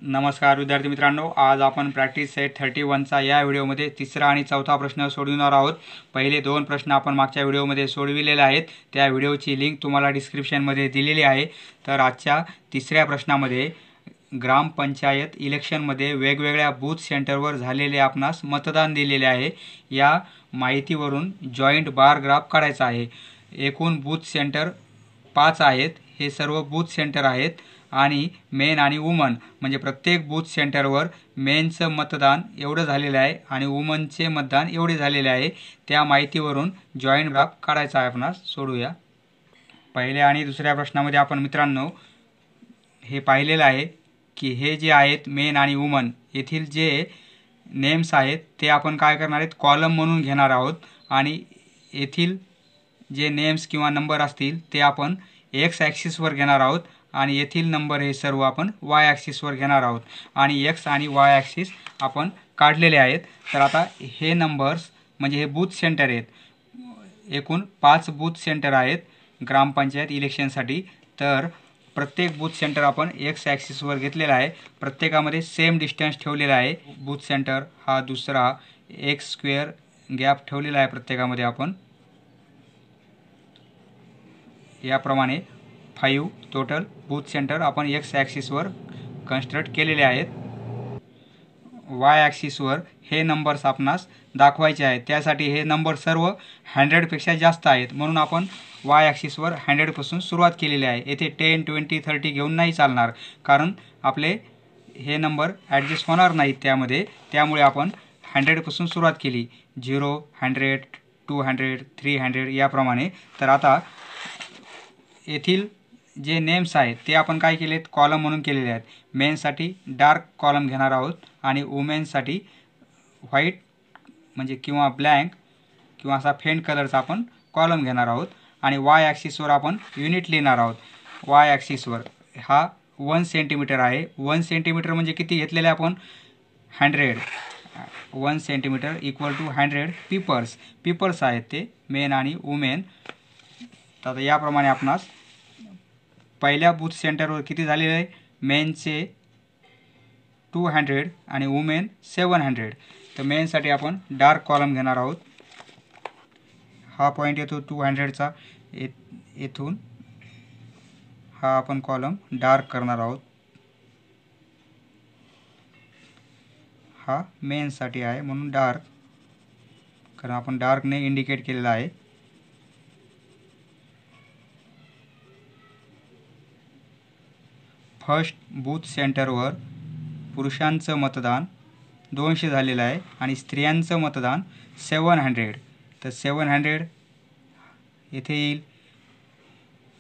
नमस्कार विद्यार्थी मित्रांनो, आज आपण प्रॅक्टिस सेट 31चा या व्हिडिओमध्ये तिसरा आणि चौथा प्रश्न सोडविणार आहोत। पहिले दोन प्रश्न आपण मागच्या व्हिडिओमध्ये सोडविलेले आहेत, त्या व्हिडिओची लिंक तुम्हाला डिस्क्रिप्शनमध्ये दिलेली आहे। तर आजच्या तिसऱ्या प्रश्नामध्ये ग्रामपंचायत इलेक्शनमध्ये वेगवेगळ्या बूथ सेंटरवर झालेले आपणास मतदान दिलेले आहे। या माहितीवरून जॉइंट बार ग्राफ काढायचा आहे। एकूण बूथ सेंटर 5 आहेत, हे सर्व बूथ सेंटर आहेत आणि मेन आणि वुमन म्हणजे प्रत्येक बूथ सेंटरवर मेनचं मतदान एवढं झालेलं आहे आणि वुमनचे मतदान एवढे झालेले आहे। त्या माहितीवरून जॉइंट ग्राफ काढायचा आहे। आपण सोडूया। पहिल्या आणि दुसऱ्या प्रश्नामध्ये आपण मित्रांनो हे पाहिलेलं आहे की हे जे आहेत मेन आणि वुमन येथील जे नेम्स आहेत ते आपण काय करणार आहेत, कॉलम म्हणून घेणार आहोत आणि येथील जे नेम्स किंवा नंबर असतील ते आपण एक्स ॲक्सिसवर घेणार आहोत आणि येथील नंबर हे सर्व आपण वाय ॲक्सिसवर घेणार आहोत आणि एक्स आणि वाय ॲक्सिस आपण काढलेले आहेत। तर आता हे नंबर्स म्हणजे हे बूथ सेंटर आहेत, एकूण 5 बूथ सेंटर आहेत ग्रामपंचायत इलेक्शनसाठी। तर प्रत्येक बूथ सेंटर आपण एक्स ॲक्सिसवर घेतलेला आहे, प्रत्येकामध्ये सेम डिस्टन्स ठेवलेला आहे। बूथ सेंटर हा दुसरा एक्स स्क्वेअर गॅप ठेवलेला आहे प्रत्येकामध्ये आपण याप्रमाणे 5 टोटल बूथ सेंटर आपण एक्स ॲक्सिसवर कन्स्ट्रक्ट केलेले आहेत। वाय ॲक्सिसवर हे नंबर्स आपणास दाखवायचे आहेत, त्यासाठी हे नंबर सर्व 100 पेक्षा जास्त आहेत म्हणून आपण वाय ॲक्सिसवर 100 पासून सुरुवात केलेली आहे। येथे 10, 20, 30 घेऊन नाही चालणार, कारण आपले हे नंबर ॲडजस्ट होणार नाहीत त्यामुळे आपण 100 पासून सुरुवात केली। 0, 100, 200, 300 याप्रमाणे। तर आता येथील जे नेम्स आहेत ते आपण काय केलेत, कॉलम म्हणून केलेले आहेत। मेनसाठी डार्क कॉलम घेणार आहोत आणि वुमेनसाठी व्हाईट म्हणजे किंवा ब्लँक किंवा असा फेंट कलरचा आपण कॉलम घेणार आहोत आणि वाय ॲक्सिसवर आपण युनिट लिहिणार आहोत। वाय ॲक्सिसवर हा 1 सेंटीमीटर आहे। 1 सेंटीमीटर म्हणजे किती घेतलेले आपण 100, 1 सेंटीमीटर इक्वल टू 100 पेपर्स आहेत ते मेन आणि वुमेन। तर याप्रमाणे आपणास पहिल्या बूथ सेंटरवर किती झालेले आहे, मेनचे 200 आणि वुमेन 700। तर मेनसाठी आपण डार्क कॉलम घेणार आहोत। हा पॉईंट येतो 200चा, येथून हा आपण कॉलम डार्क करणार आहोत। हा मेनसाठी आहे म्हणून डार्क, कारण आपण डार्कने इंडिकेट केलेला आहे। फर्स्ट बूथ सेंटरवर पुरुषांचं मतदान 200 झालेलं आहे आणि स्त्रियांचं मतदान 700। तर 700 येथे येईल,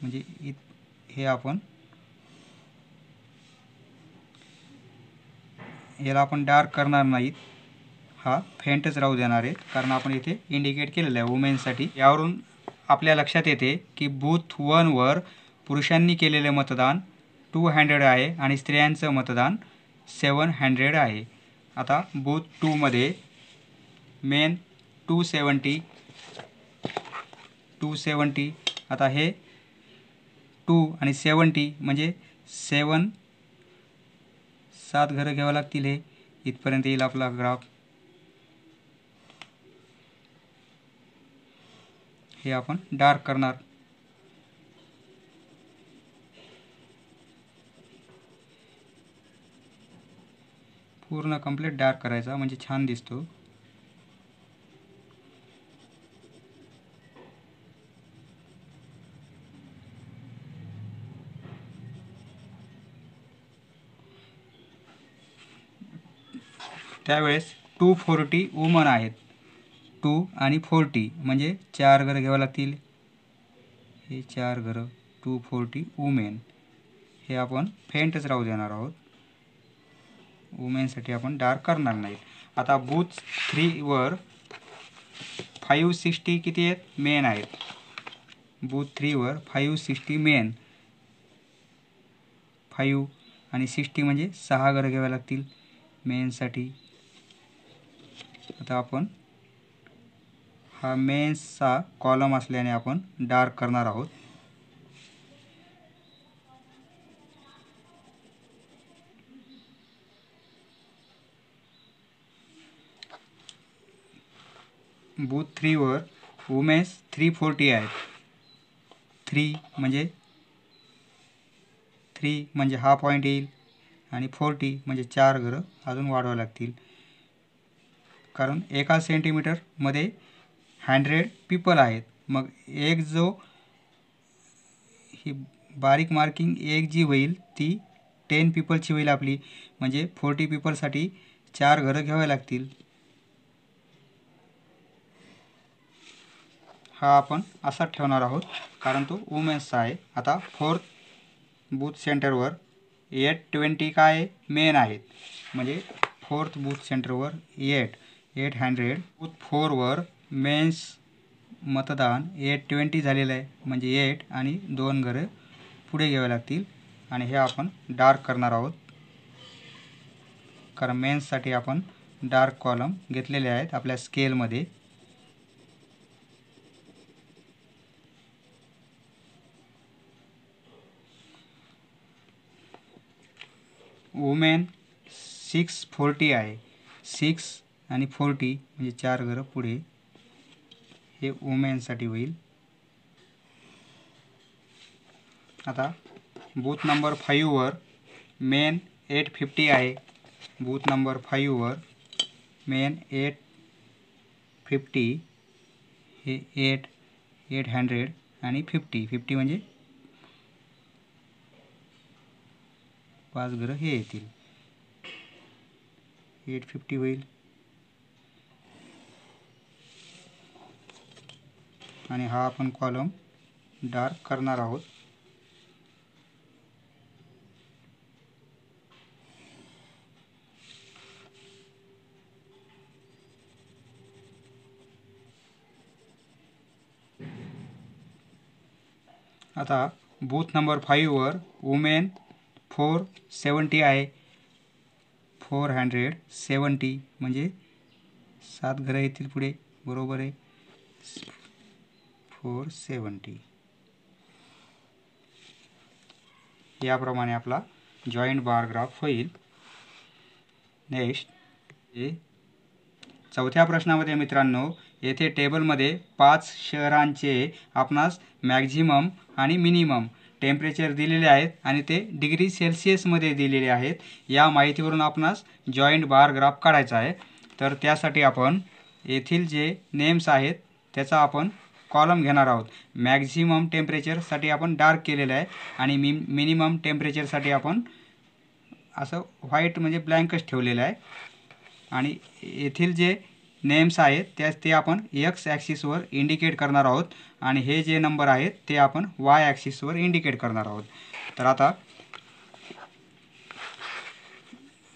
म्हणजे हे आपण याला आपण डार्क करणार नाहीत, हा फेंटच राहू देणार आहे, कारण आपण इथे इंडिकेट केलेलं आहे वुमेनसाठी। यावरून आपल्या लक्षात येते की बूथ 1 वर पुरुषांनी केलेले मतदान 200 आहे आणि स्त्रियांचं मतदान 700 आहे। आता बूथ 2 मध्ये मेन 270, आता हे 2 आणि 70 म्हणजे 7 घरं घ्यावं लागतील। हे इथपर्यंत येईल आपला ग्राफ। हे आपण डार्क करणार, पूर्ण कंप्लीट डार्क करायचा म्हणजे छान दिसतो। त्यावेळेस 240 वुमन आहेत, 2 आणि 40 म्हणजे 4 घरं घ्यावं लागतील। हे 4 घरं, 240 वुमेन, हे आपण फेंटच राहू देणार आहोत, वुमेनसाठी आपण डार्क करणार नाहीत। आता बूथ 3 वर 560 किती आहेत, मेन आहेत। बूथ 3 वर 560 मेन, 5 आणि 60 म्हणजे 6 घरं घ्यावे लागतील मेनसाठी। आता आपण हा मेन्सचा कॉलम असल्याने आपण डार्क करणार आहोत। बूथ 3वर वुमेन्स 340 आहेत. 3 म्हणजे हा पॉईंट येईल आणि 40 म्हणजे 4 घरं अजून वाढवावं लागतील, कारण एका सेंटीमीटरमध्ये 100 पीपल आहेत. मग एक जो ही बारीक मार्किंग एक जी होईल ती 10 पीपलची होईल आपली, म्हणजे 40 पीपलसाठी 4 घरं घ्यावी लागतील. हा आपण असाच ठेवणार आहोत कारण तो वुमेन्सचा आहे. आता 4th बूथ सेंटरवर 820 काय मेन आहेत, म्हणजे 4th बूथ सेंटरवर 800. बूथ 4वर मेन्स मतदान 820 झालेलं आहे, म्हणजे 8 आणि 2 घरं पुढे घ्यावे लागतील. आणि हे आपण डार्क करणार आहोत कारण मेन्ससाठी आपण डार्क कॉलम घेतलेले आहेत आपल्या स्केलमध्ये. वुमेन 640 आहे. 6 आणि 40 म्हणजे 4 घरं पुढे, हे वुमेनसाठी होईल. आता बूथ नंबर 5वर मेन 850 आहे. बूथ नंबर 5वर मेन 850 हे 800 आणि 50 म्हणजे 5 घरं हे येतील. 850 होईल आणि हा आपण कॉलम डार्क करणार आहोत. आता बूथ नंबर 5वर वुमेन 470 आहे. 470 म्हणजे 7 घरं येतील पुढे, बरोबर आहे. 470 याप्रमाणे आपला जॉईंट बार ग्राफ होईल. नेक्स्ट चौथ्या प्रश्नामध्ये मित्रांनो, येथे टेबलमध्ये 5 शहरांचे आपणास मॅक्झिमम आणि मिनिमम टेम्परेचर दिलेले आहेत आणि ते डिग्री सेल्सिअसमध्ये दिलेले आहेत. या माहितीवरून आपणास जॉईंट बार ग्राफ काढायचा आहे. तर त्यासाठी आपण येथील जे नेम्स आहेत त्याचा आपण कॉलम घेणार आहोत. मॅक्झिमम टेम्परेचरसाठी आपण डार्क केलेलं आहे आणि मिनिमम टेम्परेचरसाठी आपण असं व्हाईट म्हणजे ब्लँकच ठेवलेलं आहे. आणि येथील जे नेम्स आहेत ते आपण एक्स ॲक्सिसवर इंडिकेट करणार आहोत आणि हे जे नंबर आहेत ते आपण वाय ॲक्सिसवर इंडिकेट करणार आहोत. तर आता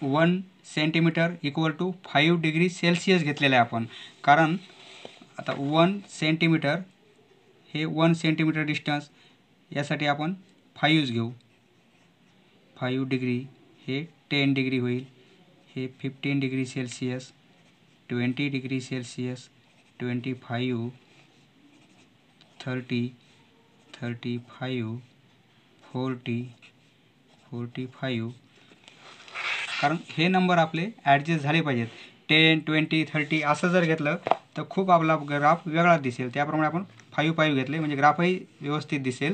1 centimetre equal to 5 degree Celsius घेतलेलं आहे आपण, कारण आता 1 सेंटीमीटर हे 1 सेंटीमीटर डिस्टन्स, यासाठी आपण 5 घेऊ. 5 डिग्री हे 10 डिग्री होईल, हे 15 डिग्री सेल्सिअस, 20 डिग्री सेल्सिअस, 25, 30, 35, 40, 45, कारण हे नंबर आपले ॲडजस्ट झाले पाहिजेत. 10, 20, 30 असं जर घेतलं तर खूप आपला ग्राफ वेगळा दिसेल. त्याप्रमाणे आपण 5 घेतले म्हणजे ग्राफही व्यवस्थित दिसेल.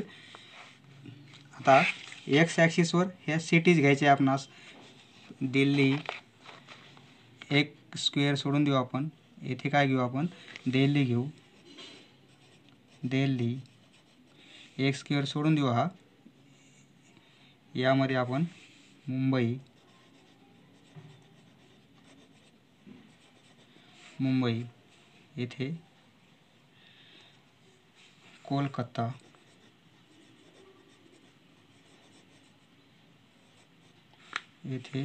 आता एक्स ॲक्सिसवर ह्या सिटीज घ्यायच्या आपणास. दिल्ली एक स्क्वेअर सोडून देऊ आपण, येथे काय घेऊ आपण, दिल्ली घेऊ. दिल्ली एक स्क्वेअर सोडून देऊ. हा यामध्ये आपण मुंबई येथे कोलकाता, येथे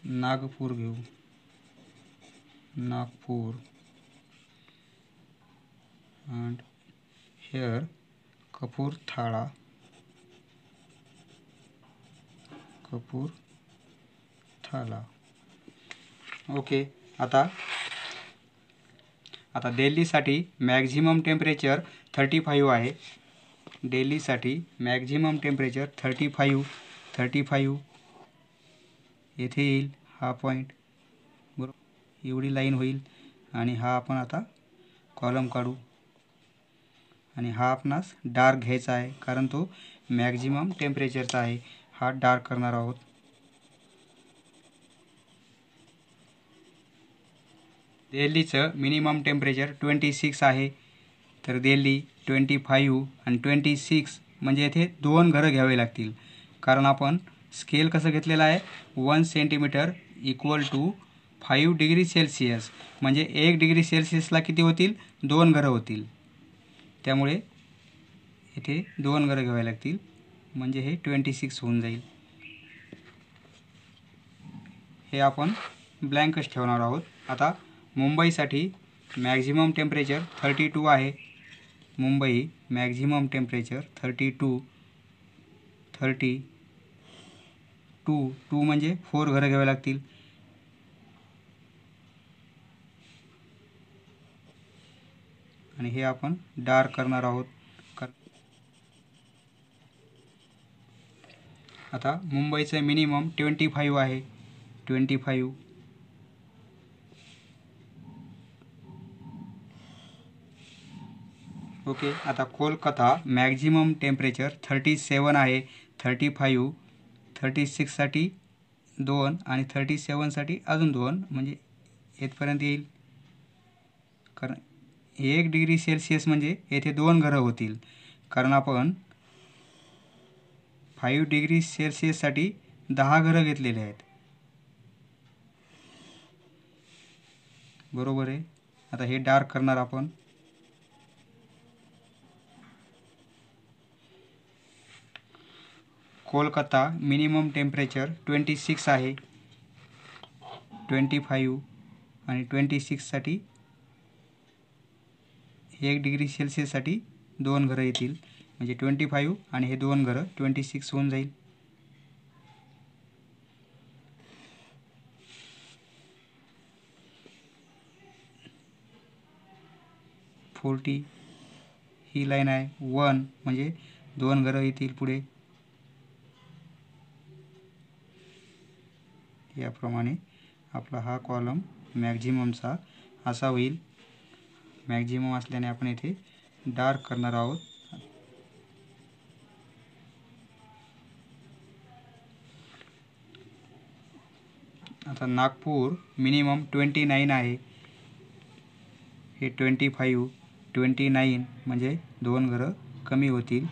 नागपूर घेऊ. Nagpur and here कपूरथाळा. ओके. आता दिल्लीसाठी मॅक्झिमम टेम्परेचर 35 आहे. दिल्लीसाठी मॅक्झिमम टेम्परेचर 35 येथे येईल हा पॉईंट, बरोबर. एवढी लाईन होईल आणि हा आपण आता कॉलम काढू आणि हा आपणास डार्क घ्यायचा आहे कारण तो मॅक्झिमम टेम्परेचरचा आहे. हा डार्क करणार आहोत. दिल्लीचं मिनिमम टेम्परेचर 26 आहे. तर दिल्ली 25 आणि 26 म्हणजे येथे 2 घरं घ्यावे लागतील कारण आपण स्केल कसं घेतलेलं आहे 1 centimetre equal to 5 degree Celsius म्हणजे 1 डिग्री सेल्सिअसला किती होतील 2 घरं होतील. त्यामुळे इथे 2 घरं घ्यावे लागतील म्हणजे हे 26 होऊन जाईल. हे आपण ब्लँकच ठेवणार आहोत. आता मुंबईसाठी मॅक्झिमम टेम्परेचर 32 आहे. मुंबई मॅक्झिमम टेम्परेचर 32 म्हणजे 4 घरं घ्यावे लागतील. आणि हे आपण डार्क करणार आहोत. आता मुंबईचं मिनिमम 25 आहे. 25 ओके. आता कोलकाता मॅक्झिमम टेम्परेचर 37 आहे. 35 36साठी 2 आणि 37साठी अजून 2 म्हणजे इथपर्यंत येईल. कारण 1 डिग्री सेल्सिअस म्हणजे येथे 2 घरं होतील कारण आपण 5 डिग्री सेल्सिअससाठी 10 घरं घेतलेले आहेत. बरोबर आहे. आता हे डार्क करणार आपण. कोलकाता मिनिमम टेम्परेचर 26 आहे. 25 आणि 26साठी 1 डिग्री सेल्सिअससाठी 2 घरं येतील म्हणजे 25 आणि हे 2 घरं 26 होऊन जाईल. ही लाईन आहे 1 म्हणजे 2 घरं येतील पुढे. याप्रमाणे आपला हा कॉलम मॅक्झिममचा असा होईल. मॅक्झिमम असल्याने आपण इथे डार्क करणार आहोत. आता नागपूर मिनिमम 29 आहे. हे 25 29 म्हणजे 2 घरं कमी होतील.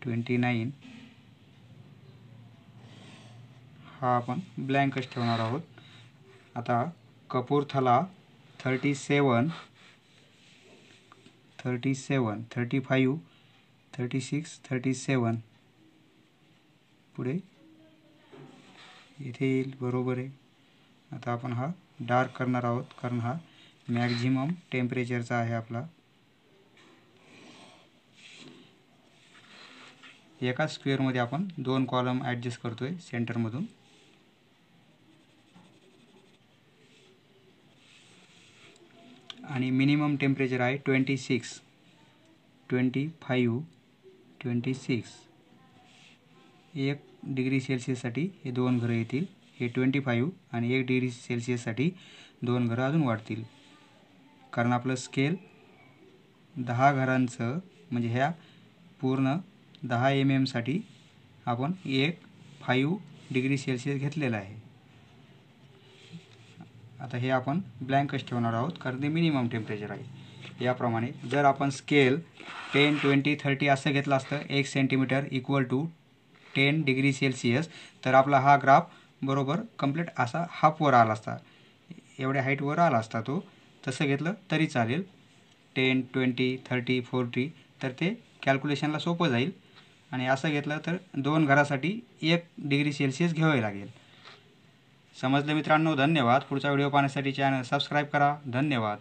29 हा आपण ब्लँकच ठेवणार आहोत. आता कपूरथला 37 35 36 37 पुढे इथे येईल. बरोबर आहे. आता आपण हा डार्क करणार आहोत कारण हा मॅक्झिमम टेम्परेचरचा आहे आपला. एका स्क्वेअरमध्ये आपण 2 कॉलम ॲडजस्ट करतोय सेंटरमधून. आणि मिनिमम टेम्परेचर आहे 26 25 26 1 डिग्री सेल्सिअससाठी हे 2 घरं येतील. हे 25 आणि 1 डिग्री सेल्सिअससाठी 2 घरं अजून वाढतील कारण आपलं स्केल 10 घरांचं म्हणजे ह्या पूर्ण 10 mm साठी आपण 5 डिग्री सेल्सिअस घेतलेलं आहे. आता हे आपण ब्लँकच ठेवणार आहोत कारण ते मिनिमम टेम्परेचर आहे. याप्रमाणे जर आपण स्केल 10 20 30 असं घेतलं असतं 1 centimetre equal to 10 degree Celsius तर आपला हा ग्राफ बरोबर कंप्लीट असा हाफवर आला असता. एवढ्या हाईटवर आला असता तो. तसं घेतलं तरी चालेल. 10 20 30 40 तर ते कॅल्क्युलेशनला सोपं जाईल. आणि असं घेतलं तर 2 घरासाठी 1 डिग्री सेल्सिअस घ्यावे लागेल. समजलं मित्रांनो? धन्यवाद. पुढचा व्हिडिओ पाहण्यासाठी चॅनल सबस्क्राईब करा. धन्यवाद.